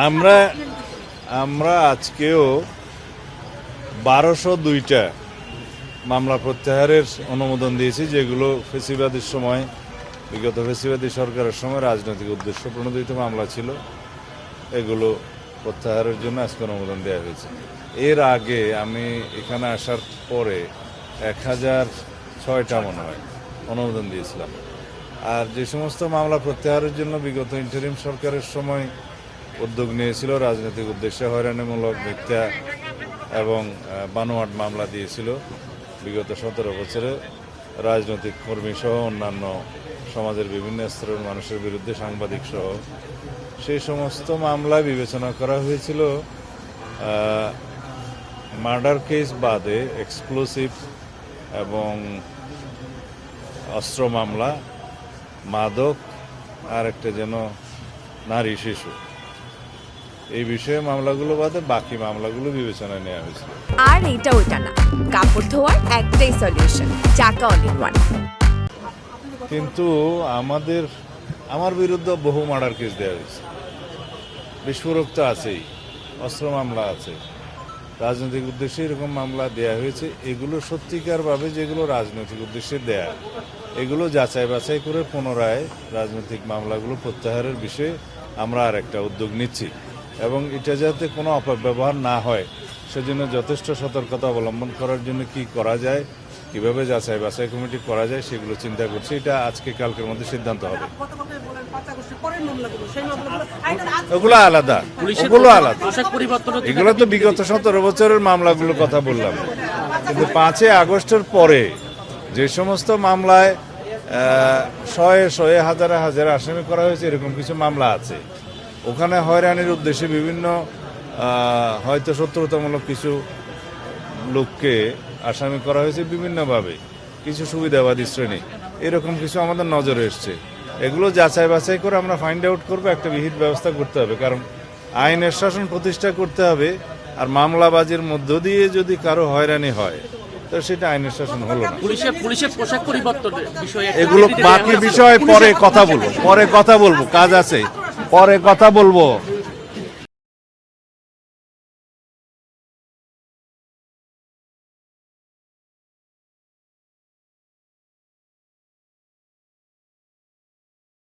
আমরা আমরা আজকেও 1202টা মামলা প্রত্যাহারের অনুমোদন দিয়েছি, যেগুলো ফেসিবাদের সময়, বিগত ফেসিবাদী সরকারের সময় রাজনৈতিক উদ্দেশ্য প্রণোদিত মামলা ছিল। এগুলো প্রত্যাহারের জন্য আজকে অনুমোদন দেওয়া হয়েছে। এর আগে আমি এখানে আসার পরে 1006টা মনে হয় অনুমোদন দিয়েছিলাম। আর যে সমস্ত মামলা প্রত্যাহারের জন্য বিগত ইন্টারিম সরকারের সময় উদ্যোগ নিয়েছিল, রাজনৈতিক উদ্দেশ্যে হয়রানিমূলক, মিথ্যা এবং বানোয়াট মামলা দিয়েছিল বিগত 17 বছরে রাজনৈতিক কর্মী সহ অন্যান্য সমাজের বিভিন্ন স্তরের মানুষের বিরুদ্ধে, সাংবাদিক সহ, সেই সমস্ত মামলা বিবেচনা করা হয়েছিল মার্ডার কেস বাদে এক্সপ্লোসিভ এবং অস্ত্র মামলা, মাদক আর একটা যেন নারী শিশু, এই বিষয়ে মামলাগুলো বাদে বাকি মামলাগুলো বিবেচনায় নেওয়া হয়েছিল। আর এটা ওইটা না, কাপড় ধোয়ার একটাই সলিউশন, চাকা অল ইন ওয়ান। কিন্তু আমার বিরুদ্ধে বহু মার্ডার কেস দেওয়া হয়েছে, বিস্ফোরক তো আছেই, অস্ত্র মামলা আছে, রাজনৈতিক উদ্দেশ্যে এরকম মামলা দেয়া হয়েছে। এগুলো সত্যিকারভাবে যেগুলো রাজনৈতিক উদ্দেশ্যে দেয়া, এগুলো যাচাই বাছাই করে পুনরায় রাজনৈতিক মামলাগুলো প্রত্যাহারের বিষয়ে আমরা আর একটা উদ্যোগ নিচ্ছি, এবং এটা যাতে কোনো অপব্যবহার না হয় সেজন্য যথেষ্ট সতর্কতা অবলম্বন করার জন্য কি করা যায়, কিভাবে যাচাই বাছাই কমিটি করা যায়, সেগুলো চিন্তা করছি। এটা আজকে কালকের মধ্যে সিদ্ধান্ত হবে। ওগুলো আলাদা, ওগুলো আলাদা, এগুলো তো বিগত 17 বছরের মামলাগুলোর কথা বললাম। কিন্তু 5 আগস্টের পরে যে সমস্ত মামলায় শয়ে হাজারে হাজারে আসামি করা হয়েছে, এরকম কিছু মামলা আছে। ওখানে হয়রানির উদ্দেশ্যে বিভিন্ন হয়তো শত্রুতামূলক কিছু লোককে আসামি করা হয়েছে বিভিন্নভাবে, কিছু সুবিধাবাদী শ্রেণী, এরকম কিছু আমাদের নজরে এসছে। এগুলো যাচাই বাছাই করে আমরা ফাইন্ড আউট করবো, একটা বিহিত ব্যবস্থা করতে হবে, কারণ আইনের শাসন প্রতিষ্ঠা করতে হবে। আর মামলাবাজির মধ্য দিয়ে যদি কারো হয়রানি হয় তো সেটা আইনের শাসন হলো না। পুলিশের পোশাক পরিবর্তনের বিষয়ে এগুলো বাকি বিষয় পরে কথা বলবো, কাজ আছে, পরে কথা বলবো।